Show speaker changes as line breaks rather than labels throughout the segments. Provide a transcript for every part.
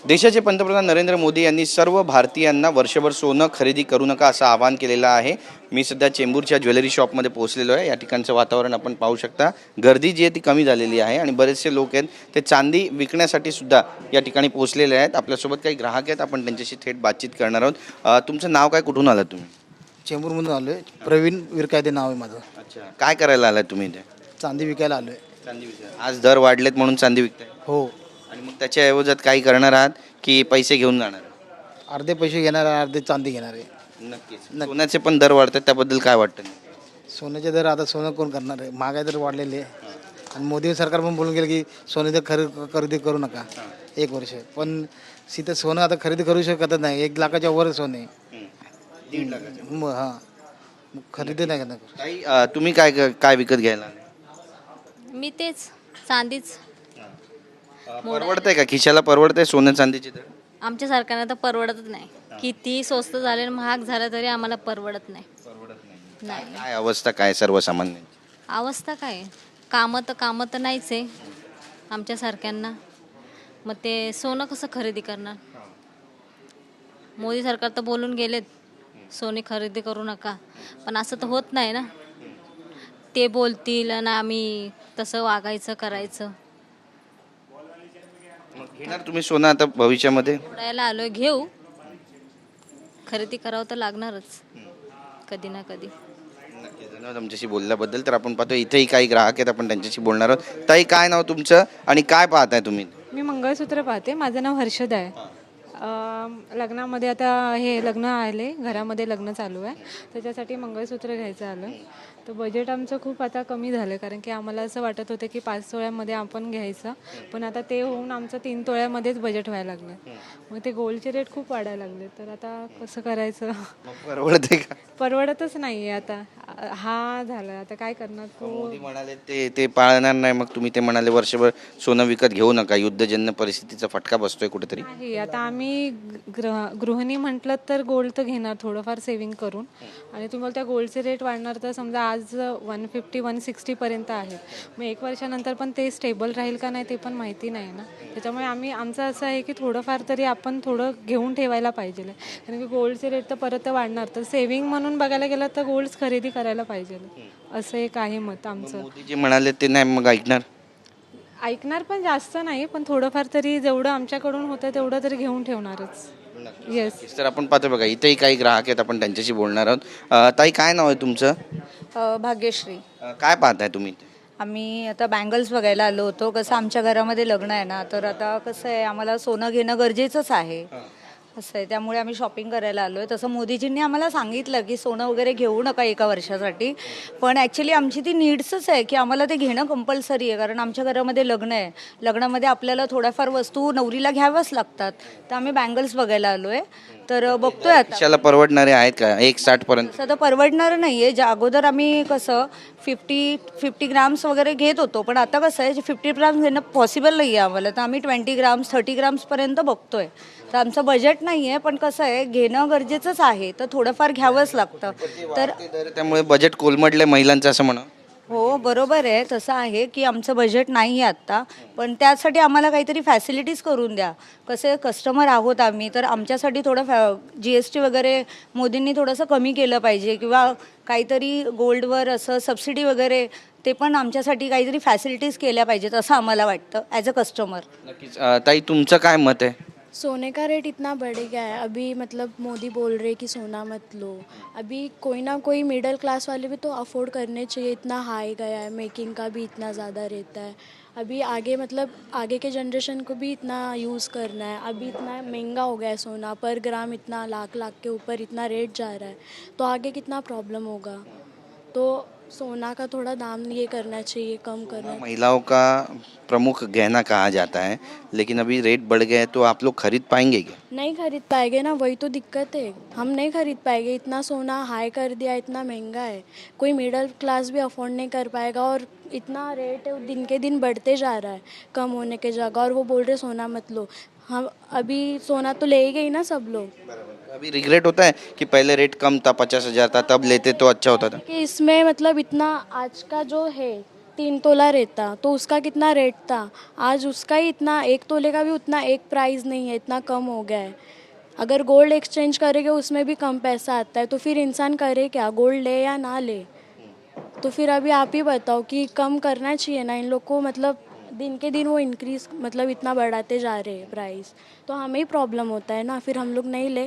देशाचे पंतप्रधान नरेंद्र मोदी यांनी सर्व भारतीयांना वर्षभर सोनं खरेदी करू नका असं आवाहन केलेलं आहे. मी सध्या चेंबूरच्या ज्वेलरी शॉपमध्ये पोहोचलेलो आहे. या ठिकाणचं वातावरण आपण पाहू शकता. गर्दी जी आहे ती कमी झालेली आहे आणि बरेचसे लोक आहेत ते चांदी विकण्यासाठी सुद्धा या ठिकाणी पोहोचलेले आहेत. आपल्यासोबत काही ग्राहक आहेत, आपण त्यांच्याशी थेट बातचीत करणार आहोत. तुमचं नाव काय, कुठून आलात तुम्ही?
चेंबूरमधून आलो आहे. प्रवीण विरकायदे नाव आहे माझं.
अच्छा, काय करायला आलात तुम्ही इथे?
चांदी विकायला आलो आहे.
चांदी विकायला. आज दर वाढलेत म्हणून चांदी विकताय?
हो.
आणि मग त्याच्या ऐवजात काही करणार आहात की पैसे घेऊन जाणार?
अर्धे पैसे घेणार आहे, अर्धे चांदी घेणार आहे.
नक्कीच. सोन्याचे पण दर वाढतात, त्याबद्दल काय वाटतं?
सोन्याचे दर आता सोनं कोण करणार आहे? महागाई दर वाढलेली आहे. आणि मोदी सरकार पण बोलून गेलं की सोने खरेदी करू नका 1 वर्ष. पण तिथं सोनं आता खरेदी करू शकतच नाही. 1 लाखाच्या वर सोने.
1.5 लाखाचे.
मग हां, मग खरेदी नाही करणार.
ताई, तुम्ही काय काय विकत घ्यायला आले?
मी तेच चांदीच.
परवडतंय का? खिशाला परवडतंय सोनं चांदीचे दर?
आमच्या सरकारने तर परवडतच नाही. किती स्वस्त झाले आणि महाग झालं तरी आम्हाला परवडत नाही. नाही.
काय अवस्था काय सर्वसामान्य?
अवस्था काय आहे? कामं तर नाहीच आहे आमच्यासारख्यांना. मग ते सोनं कसं खरेदी करणार? मोदी सरकार तर बोलून गेलेत सोने खरेदी करू नका, पण असं तर होत नाही ना. ते बोलतील आणि आम्ही तसं वागायचं करायचं.
घेणार तुम्ही सोनं आता भविष्यामध्ये?
उडायला आलोय, घेऊ. खरेदी करावं तर लागणारच कधी ना कधी.
धन्यवाद आमच्याशी बोलल्याबद्दल. तर आपण पाहतो इथेही काही ग्राहक आहेत, आपण त्यांच्याशी बोलणार आहोत. ताई, काय नाव तुमचं आणि काय पाहताय तुम्ही?
मी मंगळसूत्र पाहते. माझं नाव हर्षदा आहे. लग्नामध्ये आता हे लग्न आले, घरामध्ये लग्न चालू आहे, त्याच्यासाठी मंगळसूत्र घ्यायचं आलं. तर बजेट आमचं खूप आता कमी झालं, कारण की आम्हाला असं वाटत होतं की 5 तोळ्यामध्ये आपण घ्यायचं, पण आता ते होऊन आमचं 3 तोळ्यामध्येच बजेट व्हायला लागलं. मग ते गोल्डचे रेट खूप वाढायला लागले. तर आता कसं करायचं?
परवडते का?
परवडतच नाही आहे आता. हा झाला, आता काय करणार?
मोदी म्हणाले ते पाळणार नाही, मग तुम्ही ते म्हणाले वर्षभर सोनं विकत घेऊ नका, युद्धजन्य परिस्थितीचा फटका बसतोय कुठेतरी.
नाही, आता आम्ही गृहिणी म्हटलं तर गोल्ड तर घेणार थोडंफार सेव्हिंग करून. आणि तुम्हाला त्या गोल्डचे रेट वाढणार, तर समजा आज 150-160 पर्यंत आहे, मग 1 वर्षानंतर पण ते स्टेबल राहील का नाही ते पण माहिती नाही ना. त्याच्यामुळे आमचं असं आहे की थोडंफार तरी आपण थोडं घेऊन ठेवायला पाहिजे, कारण की गोल्डचे रेट तर परत वाढणार. तर सेव्हिंग म्हणून बघायला गेलं तर गोल्ड खरेदी करायला पाहिजे, असं एक आहे मत आमचं.
मोदी जे म्हणाले ते नाही मग
ऐकणार पण जास्त नाही, पण थोडंफार तरी जेवढं आमच्याकडून होतं तेवढं तरी घेऊन ठेवणारच. येस.
तर आपण पाहतो बघा इथेही काही ग्राहक आहेत, आपण त्यांच्याशी बोलणार आहोत. ताई, काय नाव आहे तुमचं?
भाग्यश्री.
काय पाहताय तुम्ही?
आम्ही आता बँगल्स बघायला आलो होतो. कसं आमच्या घरामध्ये लग्न आहे ना, तर आता कसं आहे, आम्हाला सोनं घेणं गरजेचंच आहे, असं आहे. त्यामुळे आम्ही शॉपिंग करायला आलो आहे. तसं मोदीजींनी आम्हाला सांगितलं की सोनं वगैरे घेऊ नका 1 वर्षासाठी, पण ॲक्च्युली आमची ती नीड्सच आहे की आम्हाला ते घेणं कंपल्सरी आहे, कारण आमच्या घरामध्ये लग्न आहे. लग्नामध्ये आपल्याला थोड्याफार वस्तू नवरीला घ्याव्याच लागतात. तर आम्ही बँगल्स बघायला आलो आहे. तर बघतोय आता.
खिशाला परवडणारे आहेत का? 1.60 पर्यंत?
तसं तर परवडणार नाही आहे. ज्या अगोदर आम्ही कसं 50 ग्राम्स वगैरे घेत होतो, पण आता कसं आहे 50 ग्राम्स घेणं पॉसिबल नाही आहे आम्हाला. तर आम्ही 20 ग्राम्स 30 ग्राम्सपर्यंत बघतोय. तर आमचं बजेट नाही आहे, पण कसं आहे घेणं गरजेचंच आहे, तर थोडंफार घ्यावंच लागतं. तर
त्यामुळे बजेट कोलमडले महिलांचं असं म्हणा.
हो, बरोबर आहे. तसं आहे की आमचं बजेट नाही आहे आत्ता, पण त्यासाठी आम्हाला काहीतरी फॅसिलिटीज करून द्या. कसे कस्टमर आहोत आम्ही, तर आमच्यासाठी थोडं GST वगैरे मोदींनी थोडंसं कमी केलं पाहिजे, किंवा काहीतरी गोल्डवर असं सबसिडी वगैरे ते पण आमच्यासाठी काहीतरी फॅसिलिटीज केल्या पाहिजेत, असं आम्हाला वाटतं ॲज अ कस्टमर.
नक्कीच. ताई, तुमचं काय मत आहे?
सोने का रेट इतना बढ़ गया है अभी, मतलब मोदी बोल रहे कि सोना मत लो. अभी कोई ना कोई मिडिल क्लास वाले भी तो अफोर्ड करने चाहिए. इतना हाई गया है, मेकिंग का भी इतना ज़्यादा रहता है. अभी आगे मतलब आगे के जनरेशन को भी इतना यूज़ करना है. अभी इतना महंगा हो गया है सोना, पर ग्राम इतना लाख के ऊपर इतना रेट जा रहा है, तो आगे कितना प्रॉब्लम होगा. तो सोना का थोड़ा दाम ये करना चाहिए, कम करना.
महिलाओं का प्रमुख गहना कहा जाता है, लेकिन अभी रेट बढ़ गए, तो आप लोग खरीद पाएंगे क्या?
नहीं खरीद पाएंगे ना, वही तो दिक्कत है. हम नहीं खरीद पाएंगे. इतना सोना हाई कर दिया, इतना महंगा है, कोई मिडिल क्लास भी अफोर्ड नहीं कर पाएगा. और इतना रेट दिन के दिन बढ़ते जा रहा है कम होने के जगह, और वो बोल रहे सोना मत लो. हम अभी सोना तो ले ही गए ना सब लोग.
अभी रिग्रेट होता है कि पहले रेट कम था, 50,000 था, तब लेते तो अच्छा होता था?
कि इसमें मतलब इतना आज का जो है 3 तोला रहता तो उसका कितना रेट था, आज उसका ही इतना 1 तोले का भी उतना एक प्राइस नहीं है, इतना कम हो गया है। अगर गोल्ड एक्सचेंज करेंगे उसमें भी कम पैसा आता है, तो फिर इंसान करे क्या, गोल्ड ले या ना ले? तो फिर अभी आप ही बताओ कि कम करना चाहिए ना इन लोग को, मतलब दिन के दिन वो इंक्रीज मतलब इतना बढ़ाते जा रहे हैं प्राइस, तो हमें ही प्रॉब्लम होता है ना, फिर हम लोग नहीं ले।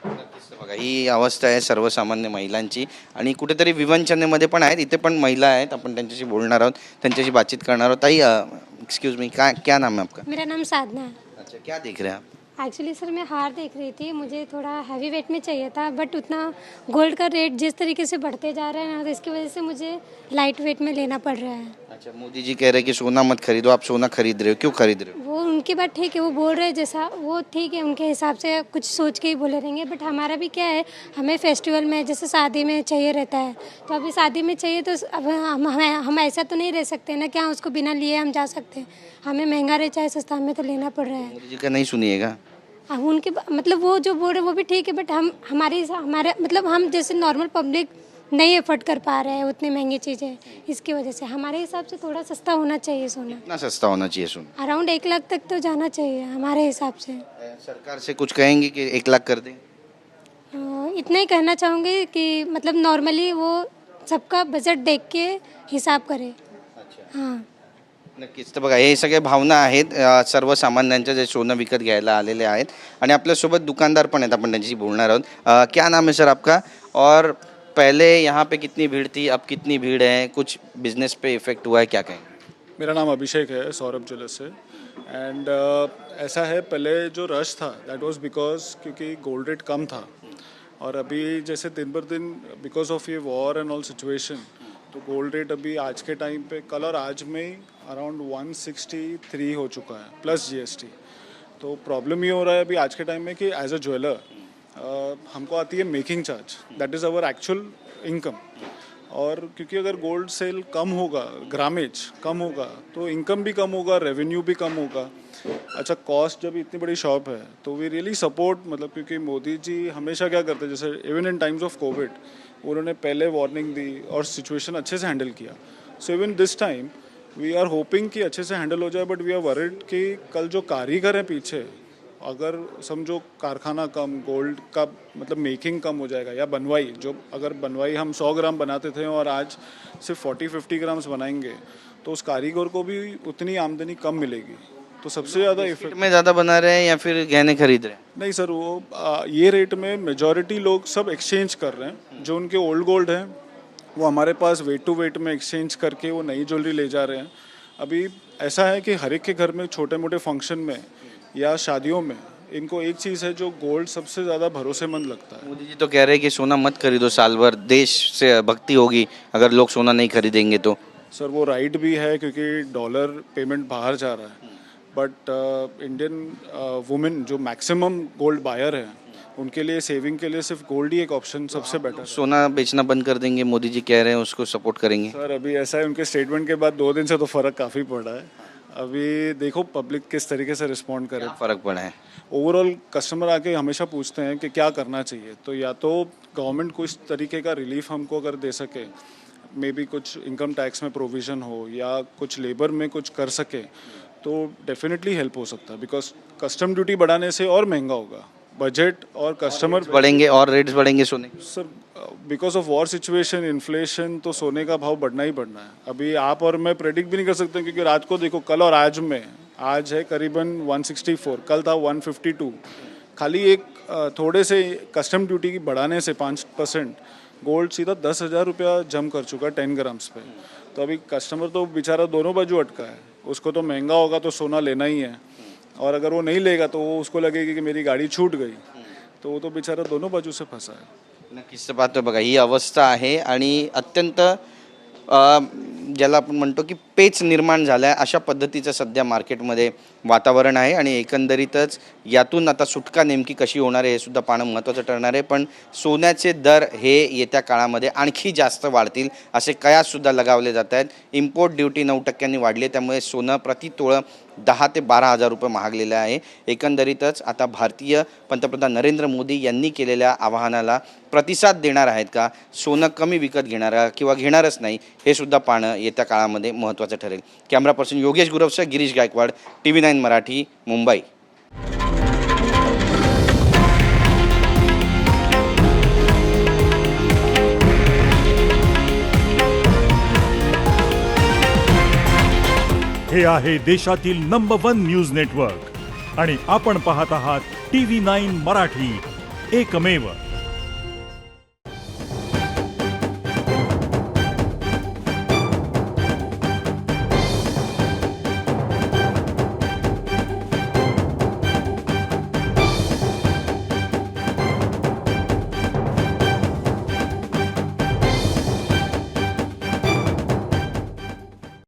नक्कीच तर बघा ही अवस्था आहे सर्वसामान्य महिलांची आणि कुठेतरी विवंचनेमध्ये पण आहेत. इथे पण महिला आहेत, आपण त्यांच्याशी बोलणार आहोत, त्यांच्याशी बातचीत करणार आहोत. ताई एक्सक्यूज मी, क्या नाम है आपका?
मेरा नाम साधना है।
अच्छा, क्या देख रहे हैं आप?
एक्चुअली सर मैं हार देख रही थी, मुझे थोड़ा हैवी वेट में चाहिए था, बट उतना गोल्ड का रेट जिस तरीके से बढ़ते जा रहा है ना, तो इसकी वजह से मुझे लाइट वेट में लेना पड़ रहा है।
अच्छा, मोदी जी कह रहे हैं कि सोना मत खरीदो, आप सोना खरीद रहे हो, क्यों खरीद रहे हो?
वो उनकी बात ठीक है, वो बोल रहे हैं जैसा वो ठीक है, उनके हिसाब से कुछ सोच के ही बोले रहेंगे, बट हमारा भी क्या है, हमें फेस्टिवल में जैसे शादी में चाहिए रहता है, तो अभी शादी में चाहिए तो अब हम ऐसा तो नहीं रह सकते ना कि हाँ उसको बिना लिए हम जा सकते हैं, हमें महंगा रहे चाहे सस्ता, हमें तो लेना पड़ रहा है।
मोदी जी का नहीं सुनिएगा?
अब उनके मतलब वो जो बोल रहे हैं वो भी ठीक है, बट हमारे मतलब हम जैसे नॉर्मल पब्लिक नहीं एफर्ट कर पा रहे हैं उतनी महंगी चीज़ें, इसकी वजह से हमारे हिसाब से थोड़ा सस्ता होना चाहिए सोना,
कितना सस्ता होना चाहिए सोना?
अराउंड 1 लाख तक तो जाना चाहिए हमारे हिसाब से।
सरकार से कुछ कहेंगे कि 1 लाख कर दें?
इतना ही कहना चाहूँगी कि मतलब नॉर्मली वो सबका बजट देख के हिसाब करे। हाँ
नक्कीच. तर बघा हे सगळे भावना आहेत सर्वसामान्यांच्या जे सोनं विकत घ्यायला आलेले आहेत आणि आपल्यासोबत दुकानदार पण आहेत, आपण त्यांच्याशी बोलणार आहोत. क्या नाम है सर आपका? और पहले यहाँ पे कितनी भीड़ थी, अब कितनी भीड़ है, कुछ बिजनेस पे इफेक्ट हुआ है, क्या कहेंगे?
मेरा नाम अभिषेक है, सौरभ ज्वेलर्स से। एंड ऐसा है, पहले जो रश था दैट वाज बिकॉज क्योंकि गोल्ड रेट कम था, और अभी जैसे दिन पर दिन बिकॉज ऑफ ये वॉर एंड ऑल सिचुएशन, तो गोल्ड रेट अभी आज के टाइम पे कल और आज में ही अराउंड 163 हो चुका है प्लस जीएसटी। तो प्रॉब्लम ये हो रहा है अभी आज के टाइम में कि एज अ ज्वेलर हमको आती है making charge, that is our actual income. और क्योंकि अगर गोल्ड सेल कम होगा, ग्रामेज कम होगा, तो इनकम भी कम होगा, रेवेन्यू भी कम होगा। अच्छा, कॉस्ट जब इतनी बड़ी शॉप है तो वी रियली सपोर्ट, मतलब क्योंकि मोदी जी हमेशा क्या करते हैं, जैसे even in times of Covid उन्होंने पहले वार्निंग दी और सिचुएशन अच्छे से हैंडल किया। So even this time we are hoping कि अच्छे से हैंडल हो जाए, बट वी आर वरिड कि कल जो कारीगर हैं पीछे, अगर समझो कारखाना कम, गोल्ड का मतलब मेकिंग कम हो जाएगा, या बनवाई, जो अगर बनवाई हम 100 ग्राम बनाते थे और आज सिर्फ 40-50 ग्राम्स बनाएंगे, तो उस कारीगर को भी उतनी आमदनी कम मिलेगी। तो सबसे ज़्यादा इफेक्ट
में ज़्यादा बना रहे हैं या फिर गहने खरीद रहे हैं?
नहीं सर, वो ये रेट में मेजॉरिटी लोग सब एक्सचेंज कर रहे हैं। जो उनके ओल्ड गोल्ड हैं वो हमारे पास वेट टू वेट में एक्सचेंज करके वो नई ज्वेलरी ले जा रहे हैं। अभी ऐसा है कि हर एक के घर में छोटे मोटे फंक्शन में या शादियों में इनको एक चीज़ है जो गोल्ड सबसे ज़्यादा भरोसेमंद लगता है।
मोदी जी तो कह रहे हैं कि सोना मत खरीदो, साल भर देश से भक्ति होगी अगर लोग सोना नहीं खरीदेंगे तो।
सर वो राइट भी है क्योंकि डॉलर पेमेंट बाहर जा रहा है, बट इंडियन वुमेन जो मैक्सिमम गोल्ड बायर है उनके लिए सेविंग के लिए सिर्फ गोल्ड ही एक ऑप्शन सबसे बेटर।
सोना बेचना बंद कर देंगे, मोदी जी कह रहे हैं, उसको सपोर्ट करेंगे?
सर अभी ऐसा है, उनके स्टेटमेंट के बाद 2 दिन से तो फ़र्क काफ़ी पड़ा है। अभी देखो पब्लिक किस तरीके से रिस्पॉन्ड करे।
फर्क पड़ा है?
ओवरऑल कस्टमर आके हमेशा पूछते हैं कि क्या करना चाहिए, तो या तो गवर्नमेंट को इस तरीके का रिलीफ हमको अगर दे सके, मे बी कुछ इनकम टैक्स में प्रोविज़न हो या कुछ लेबर में कुछ कर सके, तो डेफिनेटली हेल्प हो सकता है। बिकॉज कस्टम ड्यूटी बढ़ाने से और महंगा होगा, बजट और कस्टमर
बढ़ेंगे और रेट्स बढ़ेंगे सोने?
Sir because of war situation, inflation, तो सोने का भाव बढ़ना ही बढ़ना है। अभी आप और मैं प्रेडिक्ट भी नहीं कर सकते, क्योंकि रात को देखो कल और आज में, आज है करीबन 164, कल था 152। खाली एक थोड़े से कस्टम ड्यूटी की बढ़ाने से 5% गोल्ड सीधा 10,000 रुपया जम कर चुका है 10 ग्राम्स पे। तो अभी कस्टमर तो बेचारा दोनों बाजू अटका है, उसको तो महंगा होगा तो सोना लेना ही है, और अगर वो नहीं लेगा तो वो उसको लगेगी कि मेरी गाडी छूट गई, तो वो तो बेचारा दोनों बाजू से फंसा है।
नक्कीच पाहतो बघा ही अवस्था आहे आणि अत्यंत ज्याला आपण म्हणतो की पेच निर्माण झाला आहे अशा पद्धतीचं सध्या मार्केटमध्ये वातावरण आहे आणि एकंदरीतच यातून आता सुटका नेमकी कशी होणार आहे हे सुद्धा पाहणं महत्त्वाचं ठरणार आहे. पण सोन्याचे दर हे येत्या काळामध्ये आणखी जास्त वाढतील असे कयाससुद्धा लगावले जात आहेत. इम्पोर्ट ड्युटी 9% वाढली आहे, त्यामुळे सोनं प्रति तोळं 10 ते 12 हजार रुपये महागलेलं आहे. एकंदरीतच आता भारतीय पंतप्रधान नरेंद्र मोदी यांनी केलेल्या आवाहनाला प्रतिसाद देणार आहेत का, सोनं कमी विकत घेणार किंवा घेणारच नाही हे सुद्धा पाहणं येत्या काळामध्ये महत्त्वाचं ठरेल. कॅमेरा पर्सन योगेश गुरवसह गिरीश गायकवाड, TV9 मराठी, मुंबई.
हे आहे देशातील नंबर 1 न्यूज नेटवर्क आणि आपण पाहत आहात TV9 मराठी, एकमेव.